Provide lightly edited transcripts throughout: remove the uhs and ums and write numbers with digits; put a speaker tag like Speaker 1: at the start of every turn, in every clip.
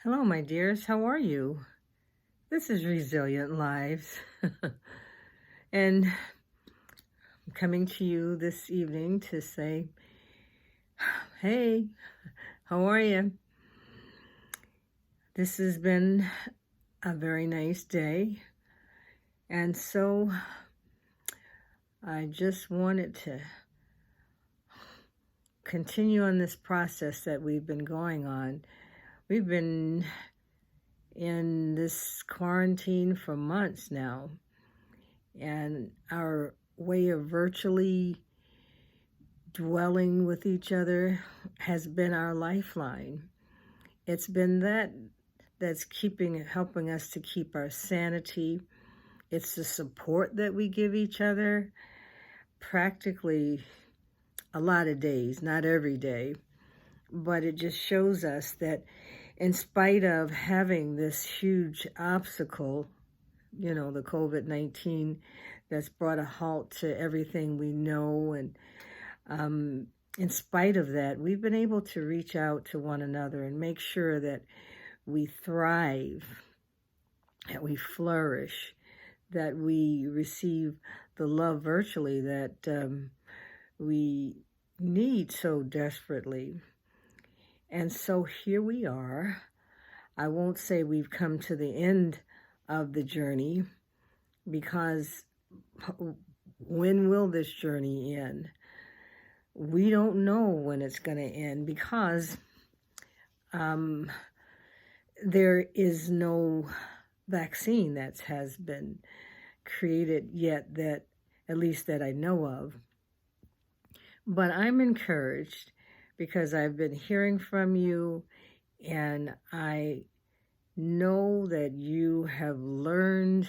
Speaker 1: Hello, my dears. How are you? This is Resilient Lives. And I'm coming to you this evening to say, hey, how are you? This has been a very nice day. And so I just wanted to continue on this process that we've been going on. We've been in this quarantine for months now. And our way of virtually dwelling with each other has been our lifeline. It's been that's helping us to keep our sanity. It's the support that we give each other practically a lot of days, not every day, but it just shows us that in spite of having this huge obstacle, the COVID-19 that's brought a halt to everything we know, and in spite of that, we've been able to reach out to one another and make sure that we thrive, that we flourish, that we receive the love virtually that we need so desperately. And so here we are. I won't say we've come to the end of the journey, because when will this journey end? We don't know when it's going to end, because there is no vaccine that has been created yet, that at least that I know of. But I'm encouraged because I've been hearing from you, and I know that you have learned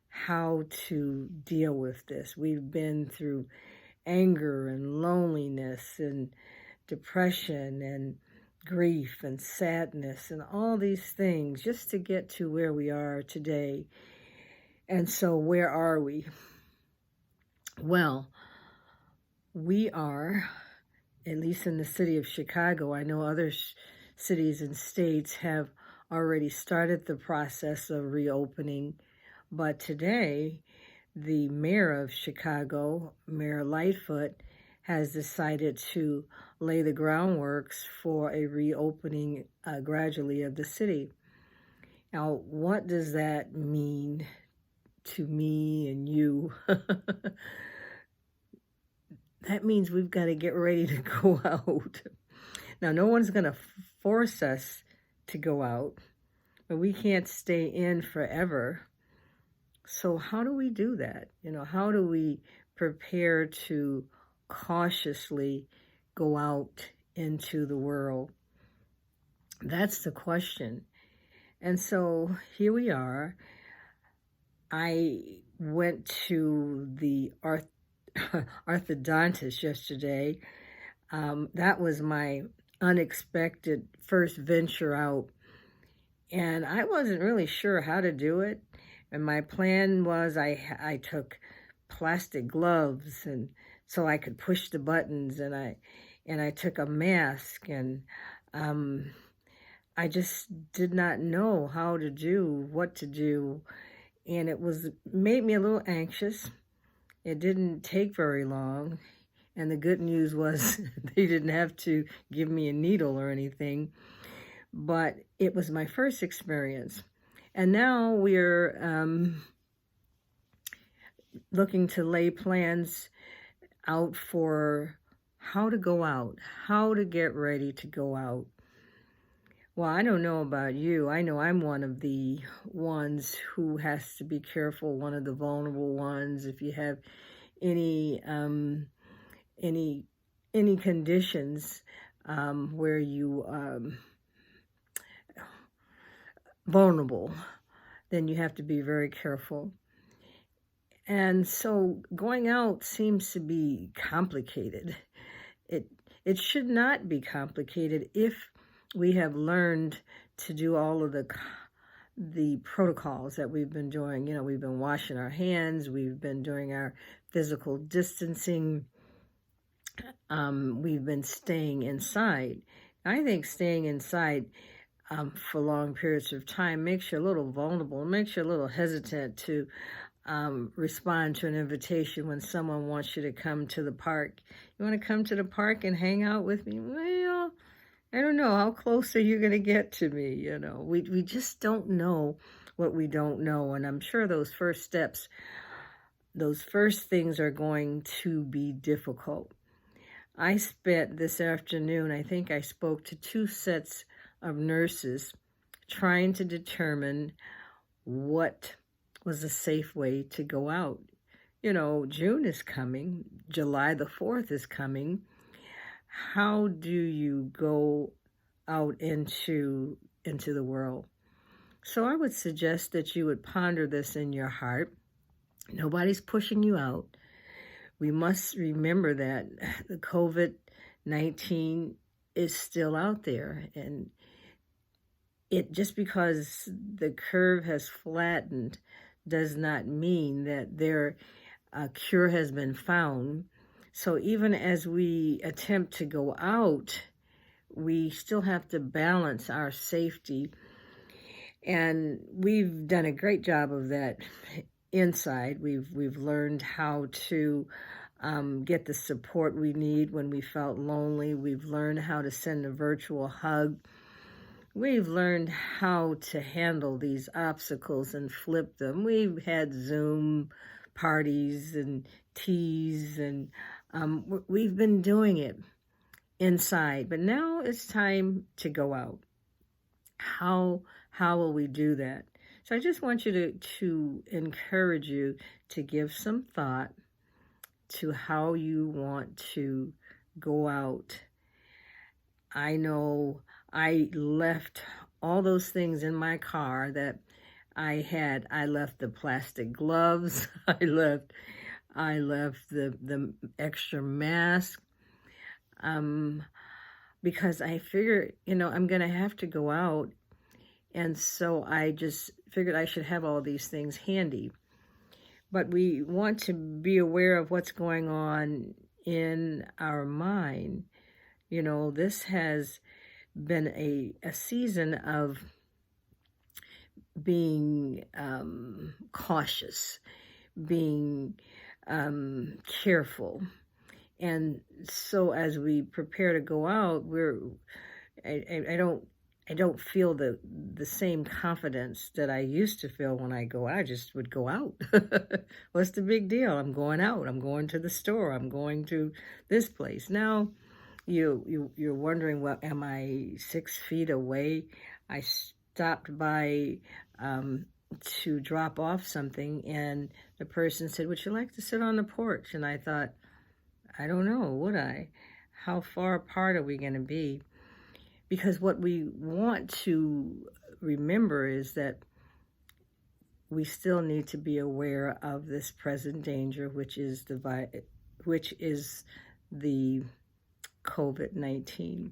Speaker 1: how to deal with this. We've been through anger and loneliness and depression and grief and sadness and all these things just to get to where we are today. And so where are we? Well, we are, at least in the city of Chicago, I know other cities and states have already started the process of reopening, but today the mayor of Chicago, Mayor Lightfoot, has decided to lay the groundworks for a reopening gradually of the city. Now, what does that mean to me and you? That means we've got to get ready to go out. Now, no one's going to force us to go out, but we can't stay in forever. So how do we do that? How do we prepare to cautiously go out into the world? That's the question. And so here we are. I went to the orthodontist yesterday. That was my unexpected first venture out. And I wasn't really sure how to do it. And my plan was I took plastic gloves, and so I could push the buttons, and I took a mask, and I just did not know how to do, what to do, and made me a little anxious. It didn't take very long, and the good news was they didn't have to give me a needle or anything, but it was my first experience. And now we're looking to lay plans out for how to go out, how to get ready to go out. Well, I don't know about you. I know I'm one of the ones who has to be careful, one of the vulnerable ones. If you have any conditions where you vulnerable, then you have to be very careful. And so going out seems to be complicated. It should not be complicated if we have learned to do all of the protocols that we've been doing. We've been washing our hands, we've been doing our physical distancing, we've been staying inside. I think staying inside for long periods of time makes you a little vulnerable, makes you a little hesitant to respond to an invitation when someone wants you to come to the park. You want to come to the park and hang out with me? Well, I don't know. How close are you going to get to me? We just don't know what we don't know. And I'm sure those first steps, those first things are going to be difficult. I spent this afternoon, I think I spoke to 2 sets of nurses trying to determine what was a safe way to go out. June is coming, July the 4th is coming. How do you go out into the world? So I would suggest that you would ponder this in your heart. Nobody's pushing you out. We must remember that the COVID-19 is still out there, and it just because the curve has flattened does not mean that a cure has been found. So even as we attempt to go out, we still have to balance our safety, and we've done a great job of that inside. We've learned how to get the support we need when we felt lonely. We've learned how to send a virtual hug. We've learned how to handle these obstacles and flip them. We've had Zoom parties and teas, and we've been doing it inside. But now it's time to go out. How will we do that? So I just want you to encourage you to give some thought to how you want to go out. I know I left all those things in my car that I had. I left the plastic gloves. I left the extra mask, because I figured, I'm going to have to go out. And so I just figured I should have all these things handy. But we want to be aware of what's going on in our mind. This has been a season of being cautious, being careful. And so as we prepare to go out, I don't feel the same confidence that I used to feel when I go out. I just would go out. What's the big deal? I'm going out. I'm going to the store. I'm going to this place. Now, you're wondering, well, am I 6 feet away? I stopped by to drop off something, and the person said, would you like to sit on the porch? And I thought, I don't know, would I? How far apart are we going to be? Because what we want to remember is that we still need to be aware of this present danger, which is the COVID-19.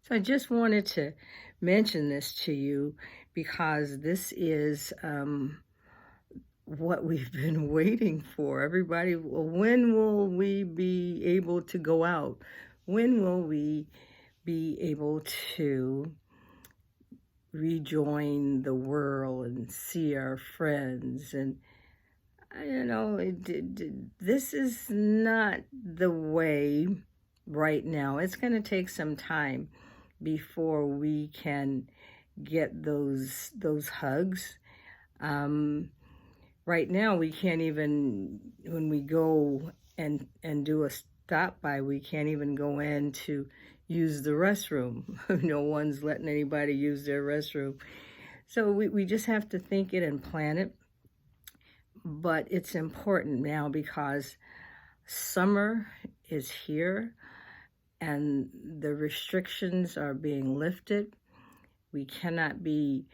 Speaker 1: So I just wanted to mention this to you because this is what we've been waiting for. Everybody, well, when will we be able to go out? When will we be able to rejoin the world and see our friends? And this is not the way right now. It's going to take some time before we can get those hugs. Right now, we can't even, when we go and do a stop by, we can't even go in to use the restroom. No one's letting anybody use their restroom. So we just have to think it and plan it. But it's important now because summer is here and the restrictions are being lifted. We cannot be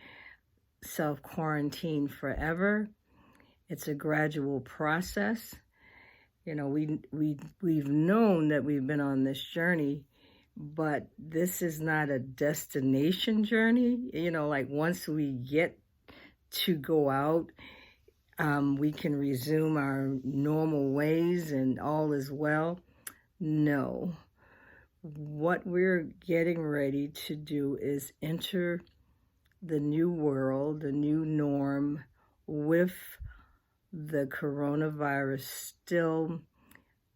Speaker 1: self-quarantined forever. It's a gradual process. We've known that we've been on this journey, but this is not a destination journey. Like once we get to go out, we can resume our normal ways and all is well. No, what we're getting ready to do is enter the new world, the new norm, with the coronavirus still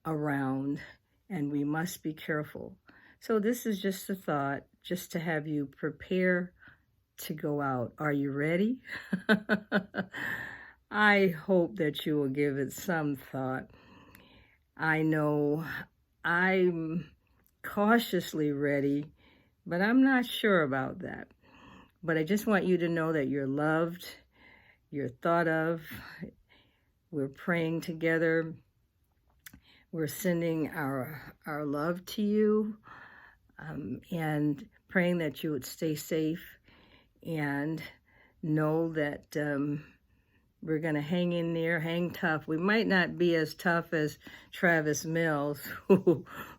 Speaker 1: around, and we must be careful. So this is just a thought, just to have you prepare to go out. Are you ready? I hope that you will give it some thought. I know I'm cautiously ready, but I'm not sure about that. But I just want you to know that you're loved, you're thought of. We're praying together. We're sending our love to you, and praying that you would stay safe and know that we're going to hang in there, hang tough. We might not be as tough as Travis Mills,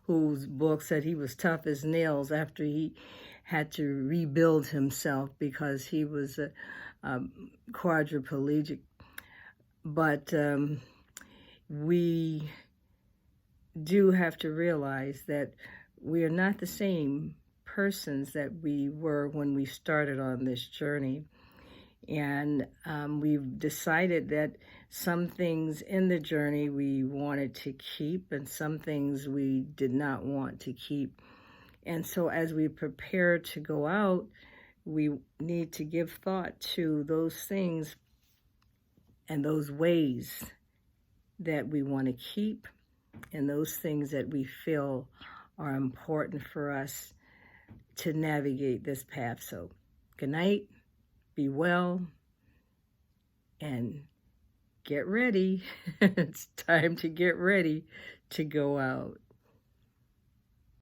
Speaker 1: whose book said he was tough as nails after he had to rebuild himself because he was a quadriplegic. But we do have to realize that we are not the same persons that we were when we started on this journey. And we've decided that some things in the journey we wanted to keep and some things we did not want to keep. And so as we prepare to go out, we need to give thought to those things and those ways that we want to keep and those things that we feel are important for us to navigate this path. So good night, be well, and get ready. It's time to get ready to go out.